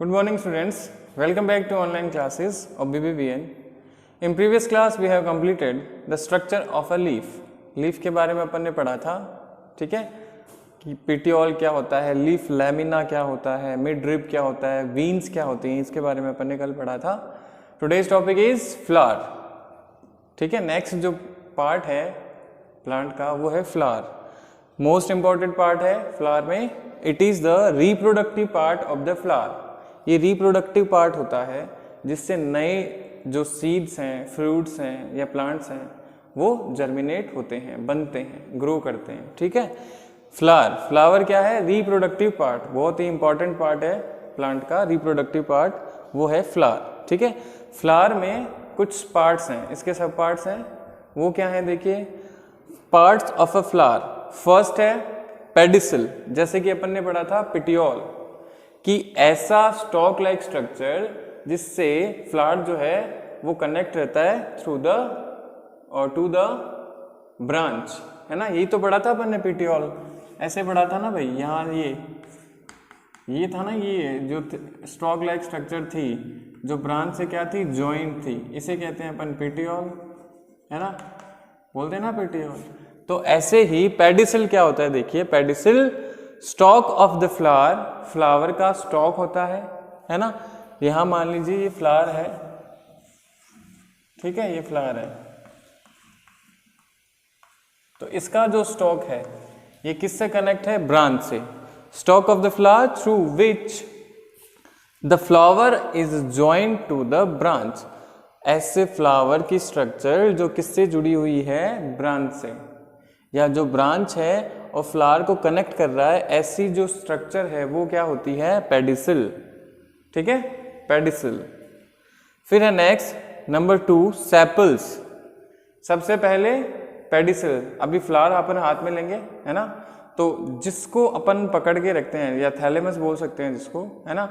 Good morning students, welcome back to online classes of BBBN. In previous class we have completed the structure of a leaf. Leaf के बारे में अपन ने पढ़ा था, ठीक है, कि पेटियोल क्या होता है, लीफ लैमिना क्या होता है, मिड रिब क्या होता है, वीन्स क्या होती हैं, इसके बारे में अपन ने कल पढ़ा था. Today's topic is flower. ठीक है, नेक्स्ट जो पार्ट है प्लांट का वो है फ्लावर. मोस्ट इंपॉर्टेंट पार्ट है फ्लावर में. It is the reproductive part of the flower. ये रिप्रोडक्टिव पार्ट होता है जिससे नए जो सीड्स हैं, फ्रूट्स हैं या प्लांट्स हैं वो जर्मिनेट होते हैं, बनते हैं, ग्रो करते हैं. ठीक है, फ्लावर क्या है? Reproductive part. बहुत ही इंपॉर्टेंट पार्ट है प्लांट का. रिप्रोडक्टिव पार्ट वो है फ्लावर. ठीक है, फ्लावर में कुछ पार्ट्स हैं, इसके सब पार्ट्स हैं. वो क्या है देखिए, parts of a flower. First है पेडिसल, जैसे कि अपन ने पढ़ा था पिटियोल, कि ऐसा स्टॉक लाइक स्ट्रक्चर जिससे फ्लावर जो है वो कनेक्ट रहता है थ्रू द और टू द ब्रांच, है ना. यही तो पढ़ा था अपन ने पिटियोल, ऐसे पढ़ा था ना भाई. यहाँ ये था ना, ये जो स्टॉक लाइक स्ट्रक्चर थी जो ब्रांच से क्या थी, जॉइंट थी, इसे कहते हैं अपन पिटियोल, है ना, बोलते हैं ना पिटियोल. तो ऐसे ही पेडिसल क्या होता है देखिए, pedicel stock of the flower, flower का स्टॉक होता है ना. यहां मान लीजिए ये फ्लावर है, ठीक है, ये फ्लावर है, तो इसका जो स्टॉक है ये किससे कनेक्ट है? ब्रांच से. Stalk of the flower through which the flower is joined to the branch. ऐसे फ्लावर की स्ट्रक्चर जो किससे जुड़ी हुई है? ब्रांच से, या जो ब्रांच है और फ्लावर को कनेक्ट कर रहा है, ऐसी जो स्ट्रक्चर है वो क्या होती है? पेडिसल. ठीक है, पेडिसल. फिर है नेक्स्ट नंबर 2 सेपल्स. सबसे पहले पेडिसल. अभी फ्लावर अपन हाथ में लेंगे, है ना, तो जिसको अपन पकड़ के रखते हैं या थैलेमस बोल सकते हैं जिसको, है ना,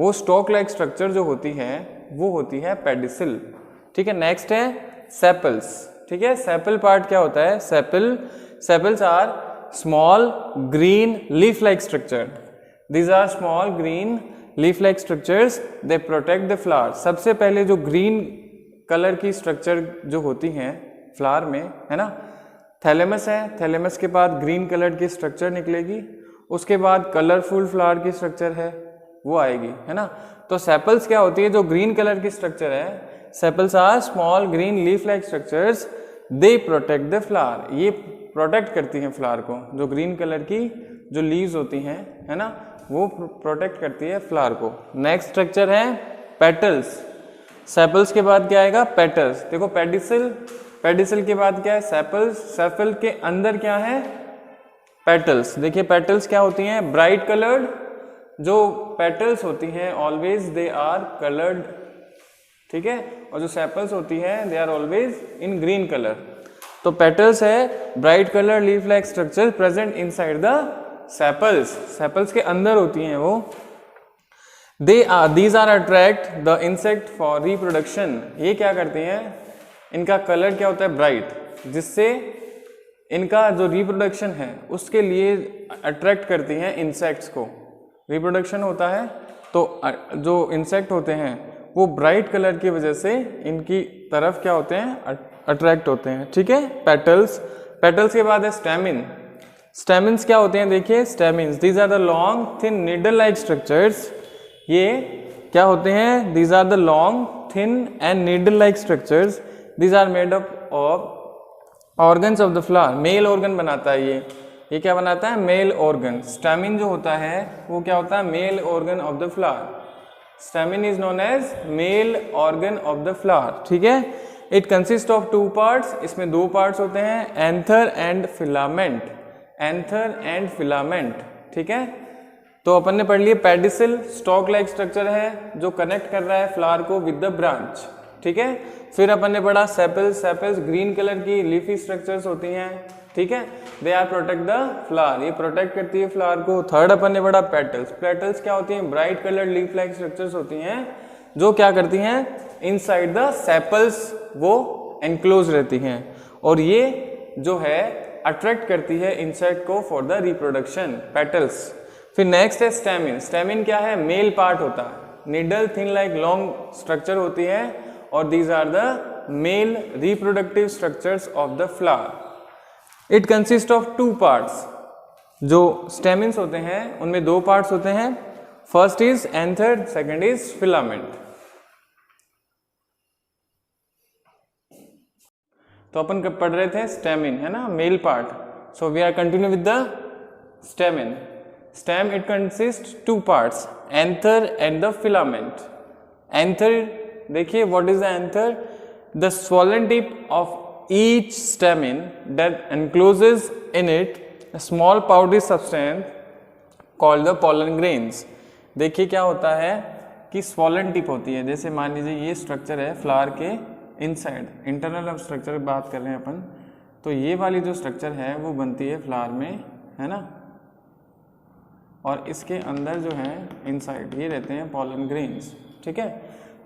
वो स्टॉक लाइक स्ट्रक्चर जो होती है वो होती है पेडिसल. ठीक है, नेक्स्ट है सेपल्स. ठीक है, सेपल पार्ट क्या होता है? Sepals are small green leaf like structure. These are small green leaf like structures. They protect the flower. सबसे पहले जो ग्रीन कलर की स्ट्रक्चर जो होती हैं फ्लावर में, है ना, थैलेमस है. थैलेमस के बाद ग्रीन कलर की स्ट्रक्चर निकलेगी, उसके बाद कलरफुल फ्लावर की स्ट्रक्चर है वो आएगी, है ना. तो सेपल्स क्या होती है? जो ग्रीन कलर की स्ट्रक्चर है, sepals are small green leaf like structures. They protect the flower. ये प्रोटेक्ट करती हैं फ्लावर को. जो ग्रीन कलर की जो लीव्स होती हैं, है ना, वो प्रोटेक्ट करती है फ्लावर को. नेक्स्ट स्ट्रक्चर है पेटल्स. सेपल्स के बाद क्या आएगा? पेटल्स. देखो पेडिसल, पेडिसल के बाद क्या है? सेपल्स. सेपल के अंदर क्या है? पेटल्स. देखिए पेटल्स क्या होती हैं? Bright coloured. जो पेटल्स होती हैं ऑलवेज दे आर कलर्ड, ठीक है, और जो सेपल्स होती हैं they are always in green colour. तो पेटल्स है bright colour leaf like structure present inside the sepals. Sepals के अंदर होती हैं वो. These are attract the insect for reproduction. ये क्या करती हैं? इनका कलर क्या होता है? ब्राइट, जिससे इनका जो रिप्रोडक्शन है उसके लिए अट्रैक्ट करती हैं इंसेक्ट्स को. रिप्रोडक्शन होता है तो जो इंसेक्ट होते हैं वो ब्राइट कलर की वजह से इनकी तरफ क्या होते हैं? अट्रैक्ट होते हैं. ठीक है, पेटल्स. पेटल्स के बाद है स्टेमिन. स्टेमिन्स क्या होते हैं? देखिए stamens, these are the long thin needle like structures. ये क्या होते हैं? These are the long thin and needle like structures. These are made up of organs of the flower. Male organ बनाता है ये क्या बनाता है? Male organ. स्टेमिन जो होता है वो क्या होता है? Male organ of the flower. Stamen is known as male organ of the flower. ठीक है, इट कंसिस्ट ऑफ 2 पार्ट्स. इसमें 2 पार्ट्स होते हैं, anther and filament. Anther and filament. ठीक है, तो अपन ने पढ़ लिया पेडिसल, स्टॉक लाइक स्ट्रक्चर है जो कनेक्ट कर रहा है फ्लावर को विद द ब्रांच. ठीक है, फिर अपन ने पढ़ा सेपल्स. सेपल्स ग्रीन कलर की लीफी स्ट्रक्चर्स होती हैं. ठीक है, they are protect the flower. ये प्रोटेक्ट करती है फ्लावर को. थर्ड अपन ने पढ़ा पेटल्स. पेटल्स क्या होती हैं? Bright colour leaf like structures होती हैं जो क्या करती हैं? इनसाइड द सेपल्स वो एनक्लोज रहती हैं, और ये जो है अट्रैक्ट करती है इंसेक्ट को फॉर द रिप्रोडक्शन. पेटल्स. फिर नेक्स्ट है स्टेमिन. स्टेमिन क्या है? मेल पार्ट होता है. Needle thin like long structure होती है और these are the male reproductive structures of the flower. It consist of two parts. जो स्टेमिन्स होते हैं उनमें दो पार्ट्स होते हैं, first is anther, second is filament. तो अपन कब पढ़ रहे थे स्टेमिन, है ना, male part. So we are continue with the stamen. Stem it consist two parts, anther and the filament. Anther, देखिए what is the anther, the swollen tip of each stamen that encloses in it a small powdery substance called the pollen grains। देखिए क्या होता है कि swollen tip होती है, जैसे मान लीजिए ये स्ट्रक्चर है फ्लावर के इनसाइड, इंटरनल ऑफ स्ट्रक्चर बात कर रहे हैं अपन, तो ये वाली जो स्ट्रक्चर है वो बनती है फ्लावर में, है ना, और इसके अंदर जो है इनसाइड ये रहते हैं पॉलन ग्रेन्स, ठीक है।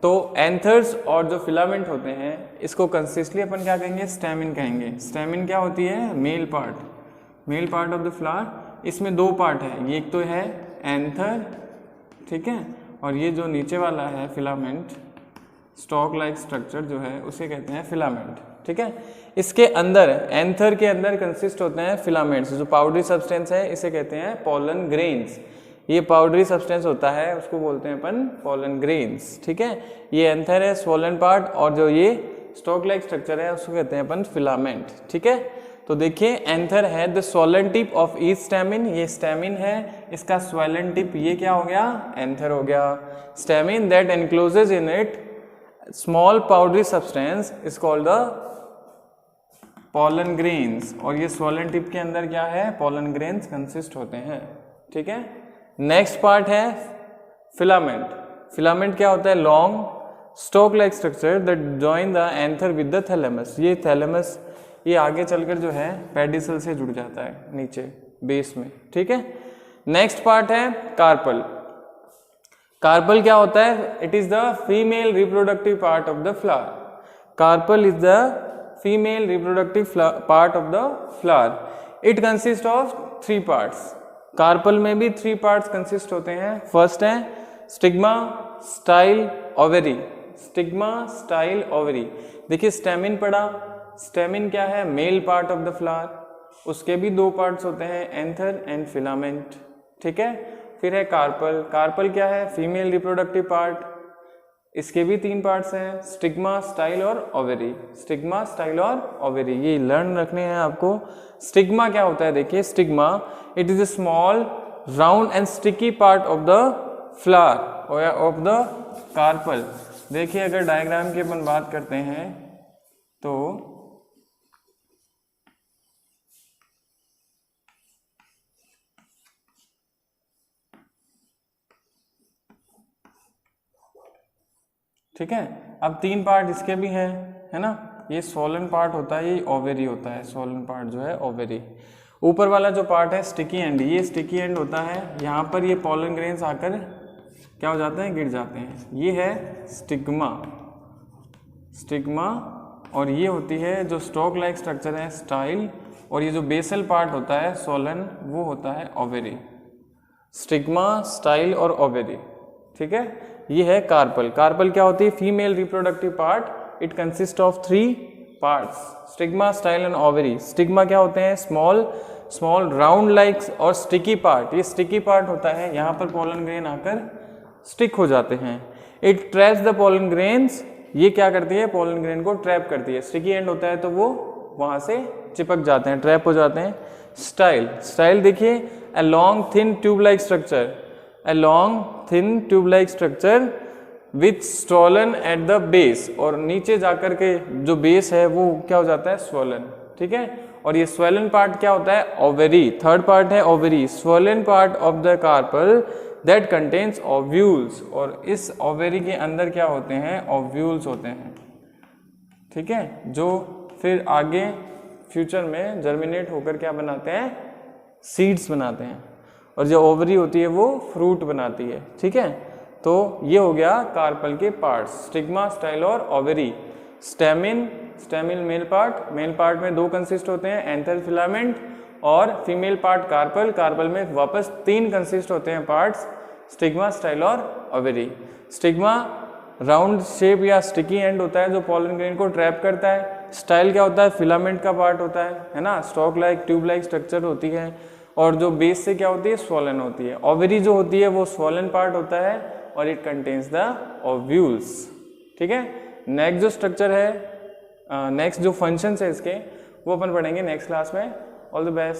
तो एंथर्स और जो फिलामेंट होते हैं इसको कंसिस्टली अपन क्या कहेंगे, स्टेमिन कहेंगे। स्टेमिन क्या होती है, male part, mail part of the flower. इसमें दो पार्ट है, ये एक तो है एंथर, ठीक है, और ये जो नीचे वाला है फिलामेंट, स्टॉक लाइक स्ट्रक्चर जो है उसे कहते हैं फिलामेंट, ठीक है। इसके अंदर, एंथर के अंदर कंसिस्ट होते हैं फिलामेंट्स, जो पाउडरी सब्सटेंस है इसे कहते हैं पॉलन ग्रेन्स। ये पाउडरी सब्सटेंस होता है उसको बोलते हैं अपन पॉलन ग्रेन्स, ठीक है। ये एंथर है स्वॉलन पार्ट, और जो ये स्टॉक लाइक स्ट्रक्चर है उसको कहते हैं अपन फिलामेंट, ठीक है। तो देखिए एंथर है the swollen tip of each stamen, ये स्टेमिन है, इसका स्वॉलन टिप ये क्या हो गया, एंथर हो गया। Stamen that encloses in it small powdery substance is called the pollen grains, और ये स्वॉलन टिप के अंदर क्या है, पॉलन ग्रेन्स कंसिस्ट होते हैं, ठीक है। नेक्स्ट पार्ट है फिलामेंट। फिलामेंट क्या होता है, long stock like structure that join the anther with the thalamus. ये थैलेमस ये आगे चलकर जो है पेडिसल से जुड़ जाता है नीचे बेस में, ठीक है। नेक्स्ट पार्ट है कार्पल। कार्पल क्या होता है, it is the female reproductive part of the flower. Carpel is the female reproductive part of the flower. It consist of three parts. Carpel में भी थ्री पार्ट्स कंसिस्ट होते हैं। First है stigma, style, ovary. Stigma, style, ovary. देखिए stamen पढ़ा, stamen क्या है, male part of the flower, उसके भी दो पार्ट्स होते हैं, एंथर एंड फिलामेंट, ठीक है। फिर है कार्पल। कार्पल क्या है, फीमेल रिप्रोडक्टिव पार्ट, इसके भी तीन पार्ट्स हैं, स्टिग्मा, स्टाइल और ओवेरी। स्टिग्मा, स्टाइल और ओवेरी ये लर्न रखने हैं आपको। स्टिग्मा क्या होता है, देखिए stigma it is a small round and sticky part of the flower of the carpel. देखिए अगर डायग्राम की अपन बात करते हैं तो ठीक है, अब तीन पार्ट इसके भी हैं, है ना। ये स्वॉलन पार्ट होता है, ये ओवेरी होता है, स्वॉलन पार्ट जो है ओवेरी। ऊपर वाला जो पार्ट है स्टिकी एंड, ये स्टिकी एंड होता है, यहाँ पर ये पॉलन ग्रेन्स आकर क्या हो जाते हैं, गिर जाते हैं। ये है स्टिग्मा, स्टिग्मा, और ये होती है जो स्टॉक लाइक स्ट्रक्चर है स्टाइल, और ये जो बेसल पार्ट होता है स्वॉलन वो होता है ओवेरी। स्टिग्मा, स्टाइल और ओवेरी, ठीक है। ये है कार्पल। कार्पल क्या होती है, female reproductive part. It consist of three parts, stigma, style and ovary. Stigma क्या होते हैं, स्मॉल राउंड लाइक और स्टिकी पार्ट। ये स्टिकी पार्ट होता है, यहाँ पर पॉलन ग्रेन आकर स्टिक हो जाते हैं। It traps the pollen grains, ये क्या करती है, पॉलन ग्रेन को ट्रैप करती है। स्टिकी एंड होता है तो वो वहाँ से चिपक जाते हैं, ट्रैप हो जाते हैं। स्टाइल, स्टाइल देखिए a long thin tube like structure, a long thin tube like structure with swollen at the base, और नीचे जाकर के जो बेस है वो क्या हो जाता है, swollen, ठीक है। और ये swollen पार्ट क्या होता है, ओवेरी। थर्ड पार्ट है ovary, swollen part of the carpel that contains ovules, और इस ओवेरी के अंदर क्या होते हैं, ovules होते हैं, ठीक है, जो फिर आगे फ्यूचर में जर्मिनेट होकर क्या बनाते हैं, सीड्स बनाते हैं, और जो ओवरी होती है वो फ्रूट बनाती है, ठीक है। तो ये हो गया कार्पल के पार्ट्स, स्टिग्मा, स्टाइल और ovary. Stamen, stamen male part, male part में दो कंसिस्ट होते हैं, एंथर, फिलामेंट, और फीमेल पार्ट कार्पल। कार्पल में वापस तीन कंसिस्ट होते हैं पार्ट्स, स्टिग्मा, स्टाइल और ओवरी। स्टिग्मा राउंड शेप या स्टिकी एंड होता है जो पॉलन ग्रेन को ट्रैप करता है। स्टाइल क्या होता है, फिलामेंट का पार्ट होता है ना, stock like tube like structure होती है, और जो बेस से क्या होती है, स्वॉलन होती है। ओवरी जो होती है वो स्वॉलन पार्ट होता है और इट कंटेन्स द ओव्यूल्स। ठीक है, नेक्स्ट जो स्ट्रक्चर है, नेक्स्ट जो फंक्शंस है इसके वो अपन पढ़ेंगे नेक्स्ट क्लास में। All the best.